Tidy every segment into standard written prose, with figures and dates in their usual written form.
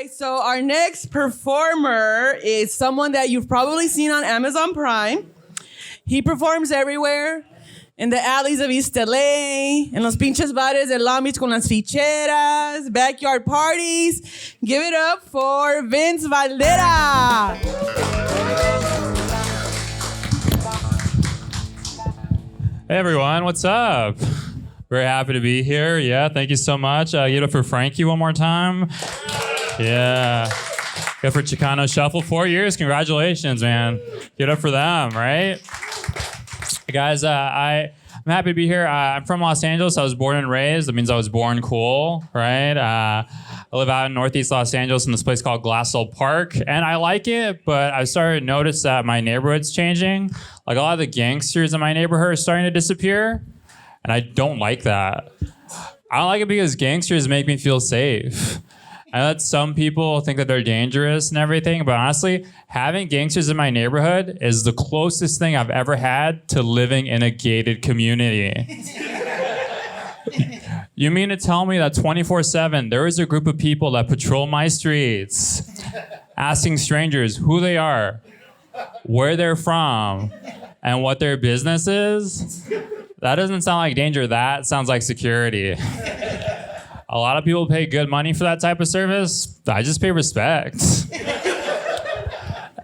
right, so our next performer is someone that you've probably seen on Amazon Prime. He performs everywhere, in the alleys of East LA, en los pinches bares de Long Beach con las ficheras, backyard parties. Give it up for Vince Caldera. Hey everyone, what's up? Very happy to be here. Yeah, thank you so much. Give it up for Frankie one more time. Yeah. Good for Chicano Shuffle. 4 years. Congratulations, man. Give it up for them, right? Guys, I'm happy to be here. I'm from Los Angeles. I was born and raised. That means I was born cool, right? I live out in Northeast Los Angeles in this place called Glassell Park, and I like it, but I started to notice that my neighborhood's changing. Like a lot of the gangsters in my neighborhood are starting to disappear, and I don't like that. I don't like it because gangsters make me feel safe. I know that some people think that they're dangerous and everything, but honestly, having gangsters in my neighborhood is the closest thing I've ever had to living in a gated community. You mean to tell me that 24/7 there is a group of people that patrol my streets, asking strangers who they are, where they're from, and what their business is? That doesn't sound like danger. That sounds like security. A lot of people pay good money for that type of service. I just pay respect.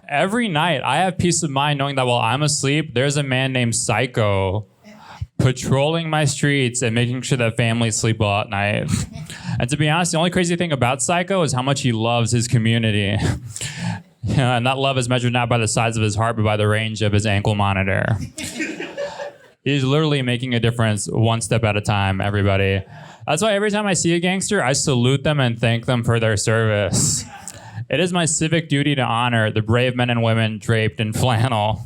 Every night, I have peace of mind knowing that while I'm asleep, there's a man named Psycho patrolling my streets and making sure that families sleep well at night. And to be honest, the only crazy thing about Psycho is how much he loves his community. Yeah, and that love is measured not by the size of his heart, but by the range of his ankle monitor. He's literally making a difference one step at a time, everybody. That's why every time I see a gangster, I salute them and thank them for their service. It is my civic duty to honor the brave men and women draped in flannel.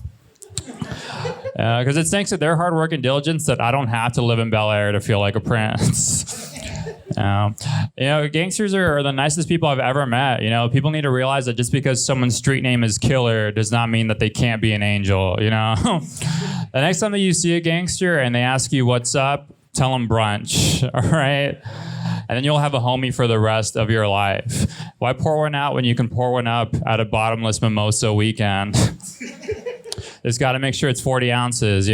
Because it's thanks to their hard work and diligence that I don't have to live in Bel Air to feel like a prince. Gangsters are the nicest people I've ever met. People need to realize that just because someone's street name is Killer does not mean that they can't be an angel, The next time that you see a gangster and they ask you what's up, tell them brunch, all right? And then you'll have a homie for the rest of your life. Why pour one out when you can pour one up at a bottomless mimosa weekend? Just got to make sure it's 40 ounces,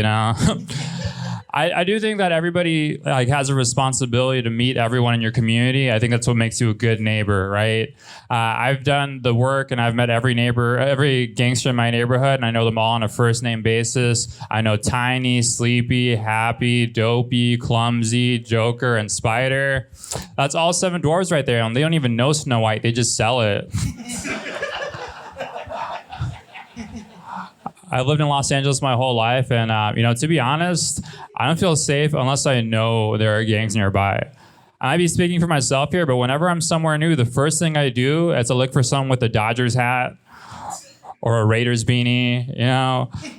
I do think that everybody has a responsibility to meet everyone in your community. I think that's what makes you a good neighbor, right? I've done the work and I've met every gangster in my neighborhood, and I know them all on a first name basis. I know Tiny, Sleepy, Happy, Dopey, Clumsy, Joker, and Spider. That's all 7 dwarves right there, and they don't even know Snow White. They just sell it. I've lived in Los Angeles my whole life, and to be honest, I don't feel safe unless I know there are gangs nearby. I might be speaking for myself here, but whenever I'm somewhere new, the first thing I do is to look for someone with a Dodgers hat or a Raiders beanie,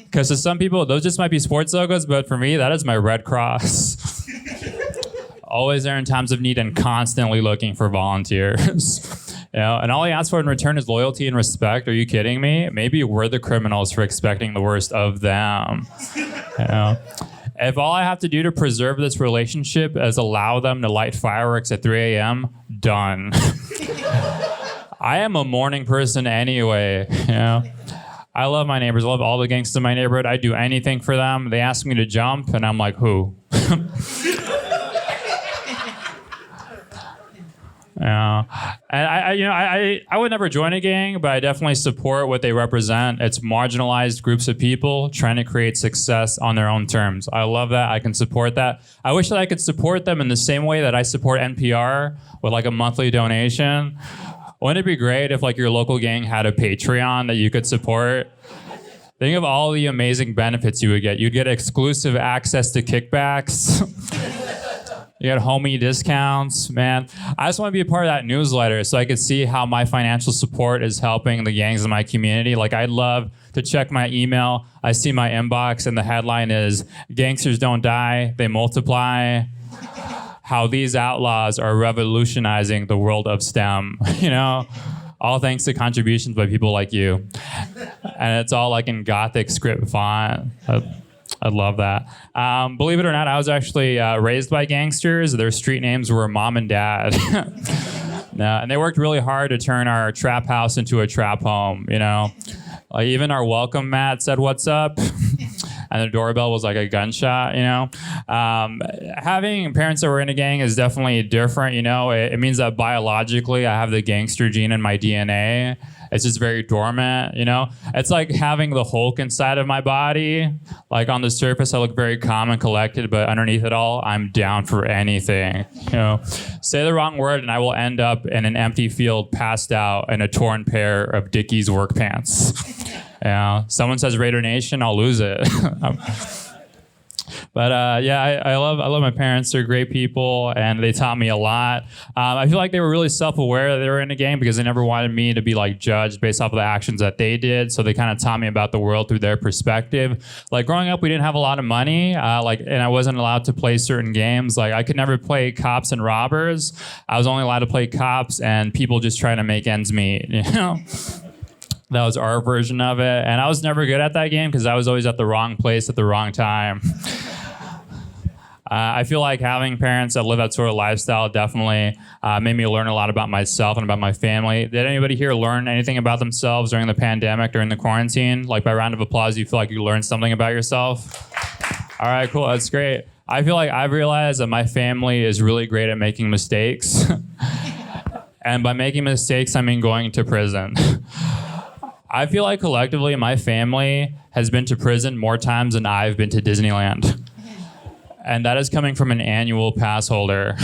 because to some people, those just might be sports logos, but for me, that is my Red Cross. Always there in times of need and constantly looking for volunteers. And all I ask for in return is loyalty and respect. Are you kidding me? Maybe we're the criminals for expecting the worst of them. If all I have to do to preserve this relationship is allow them to light fireworks at 3 a.m., done. I am a morning person anyway. I love my neighbors. I love all the gangsters in my neighborhood. I'd do anything for them. They ask me to jump, and I'm like, who? And I would never join a gang, but I definitely support what they represent. It's marginalized groups of people trying to create success on their own terms. I love that. I can support that. I wish that I could support them in the same way that I support NPR with like a monthly donation. Wouldn't it be great if like your local gang had a Patreon that you could support? Think of all the amazing benefits you would get. You'd get exclusive access to kickbacks. You got homie discounts, man. I just want to be a part of that newsletter so I could see how my financial support is helping the gangs in my community. Like, I'd love to check my email. I see my inbox, and the headline is, "Gangsters don't die, they multiply. How these outlaws are revolutionizing the world of STEM." All thanks to contributions by people like you. And it's all like in Gothic script font. I love that. Believe it or not, I was actually raised by gangsters. Their street names were Mom and Dad. No, and they worked really hard to turn our trap house into a trap home, you know. Like even our welcome mat said, "What's up?" And the doorbell was like a gunshot, you know. Having parents that were in a gang is definitely different, you know. It means that biologically I have the gangster gene in my DNA. It's just very dormant, you know. It's like having the Hulk inside of my body. Like on the surface, I look very calm and collected, but underneath it all, I'm down for anything, you know. Say the wrong word and I will end up in an empty field passed out in a torn pair of Dickies work pants. Yeah, someone says Raider Nation, I'll lose it. But yeah, I love my parents. They're great people, and they taught me a lot. I feel like they were really self-aware that they were in a gang because they never wanted me to be like judged based off of the actions that they did. So they kind of taught me about the world through their perspective. Like growing up, we didn't have a lot of money, and I wasn't allowed to play certain games. Like I could never play cops and robbers. I was only allowed to play cops and people just trying to make ends meet. You know. That was our version of it. And I was never good at that game because I was always at the wrong place at the wrong time. I feel like having parents that live that sort of lifestyle definitely made me learn a lot about myself and about my family. Did anybody here learn anything about themselves during the pandemic, during the quarantine? Like by round of applause, you feel like you learned something about yourself? All right, cool. That's great. I feel like I've realized that my family is really great at making mistakes. And by making mistakes, I mean going to prison. I feel like collectively my family has been to prison more times than I've been to Disneyland. And that is coming from an annual pass holder.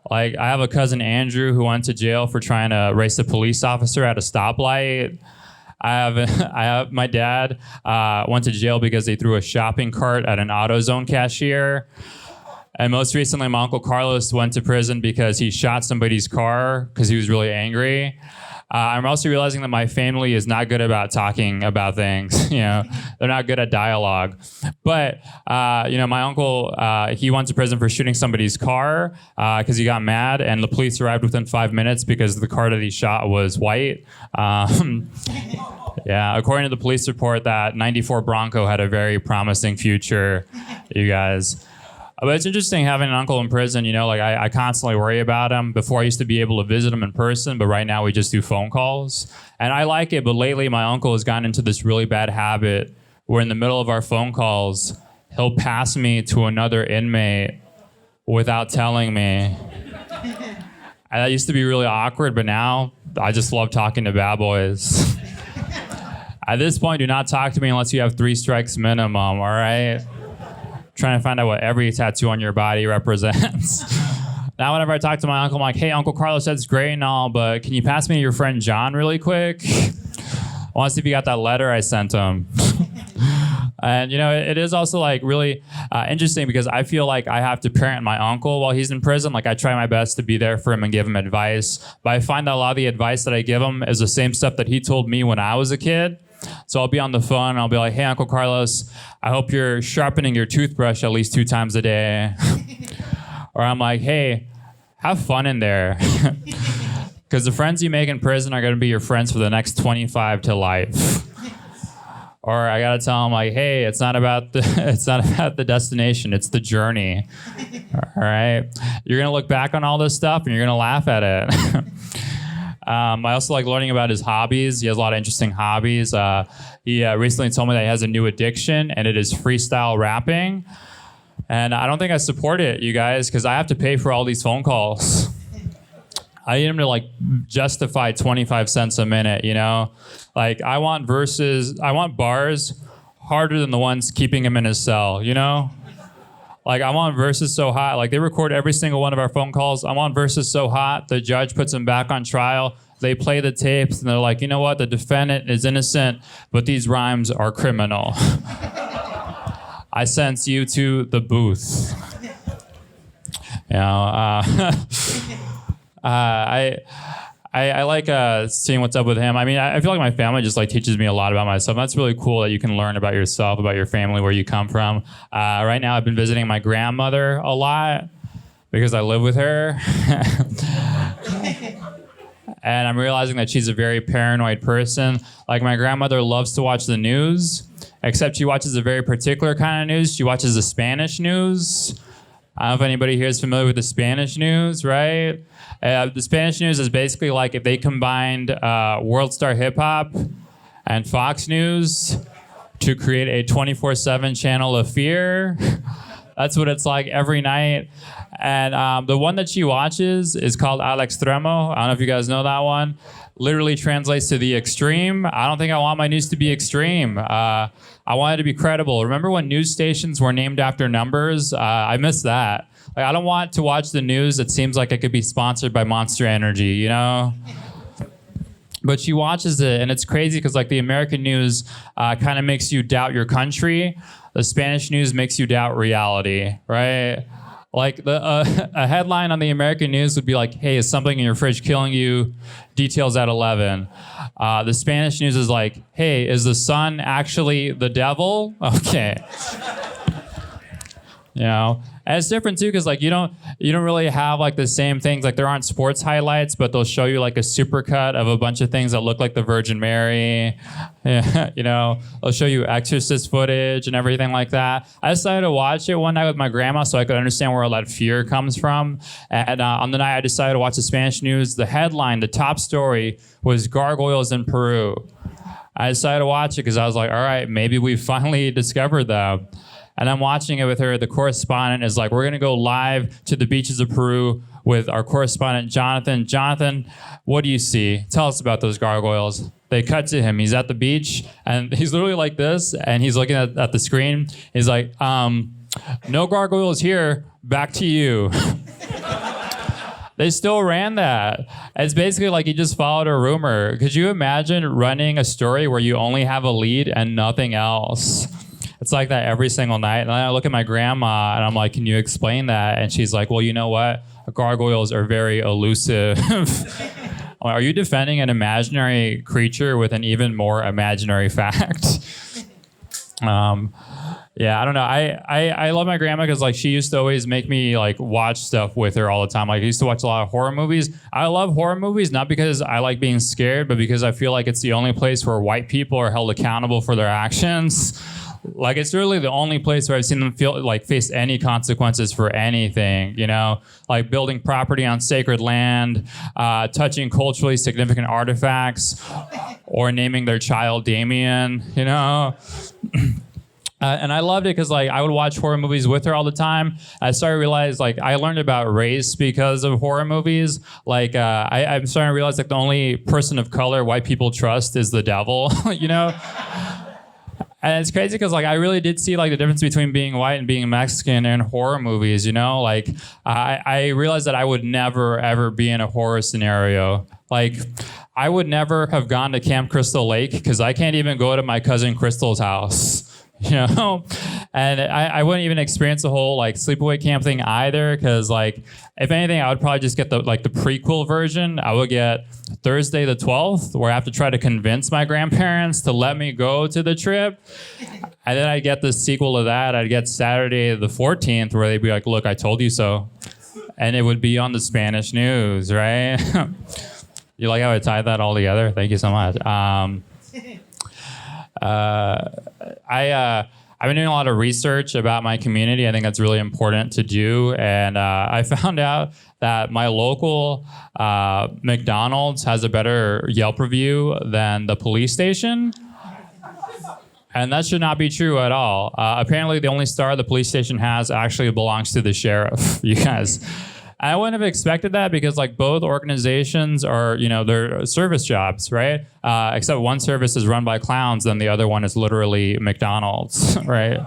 Like I have a cousin Andrew who went to jail for trying to race a police officer at a stoplight. I have my dad went to jail because they threw a shopping cart at an AutoZone cashier. And most recently, my Uncle Carlos went to prison because he shot somebody's car because he was really angry. I'm also realizing that my family is not good about talking about things. You know, they're not good at dialogue. But you know, my uncle he went to prison for shooting somebody's car because he got mad, and the police arrived within 5 minutes because the car that he shot was white. Yeah, according to the police report, that '94 Bronco had a very promising future. You guys. But it's interesting having an uncle in prison, you know, like I constantly worry about him. Before I used to be able to visit him in person, but right now we just do phone calls. And I like it, but lately my uncle has gotten into this really bad habit where in the middle of our phone calls, he'll pass me to another inmate without telling me. And that used to be really awkward, but now I just love talking to bad boys. At this point, do not talk to me unless you have 3 strikes minimum, all right? Trying to find out what every tattoo on your body represents. Now, whenever I talk to my uncle, I'm like, hey, Uncle Carlos, that's great and all, but can you pass me your friend John really quick? I want to see if you got that letter I sent him. And, you know, it is also like really interesting because I feel like I have to parent my uncle while he's in prison. Like I try my best to be there for him and give him advice. But I find that a lot of the advice that I give him is the same stuff that he told me when I was a kid. So I'll be on the phone and I'll be like, hey, Uncle Carlos, I hope you're sharpening your toothbrush at least 2 times a day. Or I'm like, hey, have fun in there. Because the friends you make in prison are going to be your friends for the next 25 to life. Or I got to tell them like, hey, it's not about the destination, it's the journey. All right. You're going to look back on all this stuff and you're going to laugh at it. I also like learning about his hobbies. He has a lot of interesting hobbies. He recently told me that he has a new addiction, and it is freestyle rapping. And I don't think I support it, you guys, because I have to pay for all these phone calls. I need him to like justify 25 cents a minute, you know? Like I want bars harder than the ones keeping him in his cell, you know? Like, I want verses so hot. Like, they record every single one of our phone calls. I want verses so hot. The judge puts them back on trial. They play the tapes, and they're like, you know what? The defendant is innocent, but these rhymes are criminal. I sentence you to the booth. You know, I like seeing what's up with him. I mean, I feel like my family just like teaches me a lot about myself. That's really cool that you can learn about yourself, about your family, where you come from. Right now, I've been visiting my grandmother a lot because I live with her. And I'm realizing that she's a very paranoid person. Like my grandmother loves to watch the news, except she watches a very particular kind of news. She watches the Spanish news. I don't know if anybody here is familiar with the Spanish news, right? The Spanish news is basically like if they combined World Star Hip Hop and Fox News to create a 24/7 channel of fear. That's what it's like every night. And the one that she watches is called Al Extremo. I don't know if you guys know that one. Literally translates to the extreme. I don't think I want my news to be extreme. I want it to be credible. Remember when news stations were named after numbers? I miss that. Like, I don't want to watch the news that seems like it could be sponsored by Monster Energy, you know? But she watches it, and it's crazy because like the American news kind of makes you doubt your country. The Spanish news makes you doubt reality, right? Like a headline on the American news would be like, hey, is something in your fridge killing you? Details at 11. The Spanish news is like, hey, is the sun actually the devil? Okay. You know, and it's different too because like you don't really have like the same things. Like there aren't sports highlights, but they'll show you like a supercut of a bunch of things that look like the Virgin Mary. Yeah, you know, they'll show you Exorcist footage and everything like that. I decided to watch it one night with my grandma so I could understand where all that fear comes from. And on the night I decided to watch the Spanish news, the headline, the top story was gargoyles in Peru. I decided to watch it because I was like, all right, maybe we finally discovered them. And I'm watching it with her. The correspondent is like, we're going to go live to the beaches of Peru with our correspondent, Jonathan. Jonathan, what do you see? Tell us about those gargoyles. They cut to him. He's at the beach, and he's literally like this, and he's looking at the screen. He's like, no gargoyles here. Back to you. They still ran that. It's basically like you just followed a rumor. Could you imagine running a story where you only have a lead and nothing else? It's like that every single night. And I look at my grandma and I'm like, can you explain that? And she's like, well, you know what? Gargoyles are very elusive. Are you defending an imaginary creature with an even more imaginary fact? Yeah, I don't know. I love my grandma because like she used to always make me like watch stuff with her all the time. Like I used to watch a lot of horror movies. I love horror movies, not because I like being scared, but because I feel like it's the only place where white people are held accountable for their actions. Like it's really the only place where I've seen them feel like face any consequences for anything, you know, like building property on sacred land, touching culturally significant artifacts, or naming their child Damien, you know. And I loved it because like I would watch horror movies with her all the time. I started to realize like I learned about race because of horror movies. Like I'm starting to realize like the only person of color white people trust is the devil, you know. And it's crazy because like I really did see like the difference between being white and being Mexican in horror movies, you know? Like I realized that I would never ever be in a horror scenario. Like I would never have gone to Camp Crystal Lake because I can't even go to my cousin Crystal's house. You know, and I wouldn't even experience the whole like sleepaway camp thing either, because like if anything, I would probably just get the prequel version. I would get Thursday the 12th, where I have to try to convince my grandparents to let me go to the trip, and then I get the sequel to that. I'd get Saturday the 14th, where they'd be like, "Look, I told you so," and it would be on the Spanish news, right? You like how I tied that all together? Thank you so much. I've been doing a lot of research about my community. I think that's really important to do. And I found out that my local McDonald's has a better Yelp review than the police station. And that should not be true at all. Apparently, the only star the police station has actually belongs to the sheriff, you guys. I wouldn't have expected that because like both organizations are, you know, they're service jobs, right? Except one service is run by clowns, and the other one is literally McDonald's, right?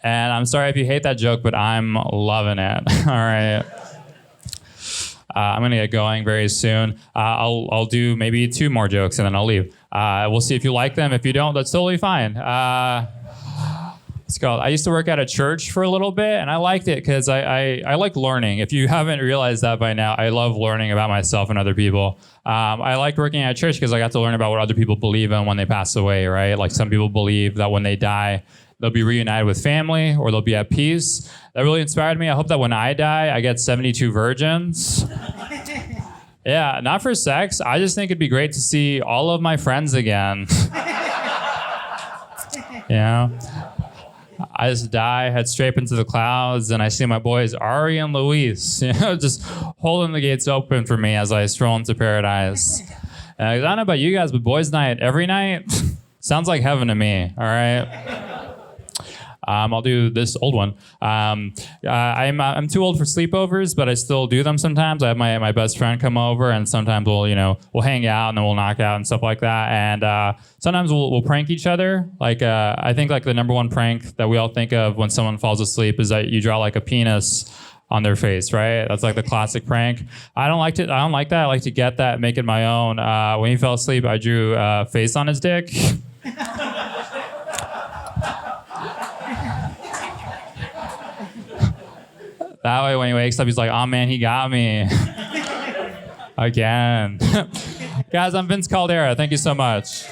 And I'm sorry if you hate that joke, but I'm loving it. All right. I'm gonna get going very soon. I'll do maybe 2 more jokes and then I'll leave. We'll see if you like them. If you don't, that's totally fine. It's called, I used to work at a church for a little bit, and I liked it because I like learning. If you haven't realized that by now, I love learning about myself and other people. I liked working at a church because I got to learn about what other people believe in when they pass away, right? Like some people believe that when they die, they'll be reunited with family or they'll be at peace. That really inspired me. I hope that when I die, I get 72 virgins. Yeah, not for sex. I just think it'd be great to see all of my friends again. Yeah. I just die, head straight into the clouds, and I see my boys Ari and Luis, just holding the gates open for me as I stroll into paradise. And I don't know about you guys, but boys' night every night sounds like heaven to me. All right. I'll do this old one. I'm too old for sleepovers, but I still do them sometimes. I have my best friend come over, and sometimes we'll hang out and then we'll knock out and stuff like that. And sometimes we'll prank each other. Like I think like the number one prank that we all think of when someone falls asleep is that you draw like a penis on their face, right? That's like the classic prank. I don't like that. I like to get that, make it my own. When he fell asleep, I drew a face on his dick. That way, when he wakes up, he's like, oh man, he got me. Again. Guys, I'm Vince Caldera. Thank you so much.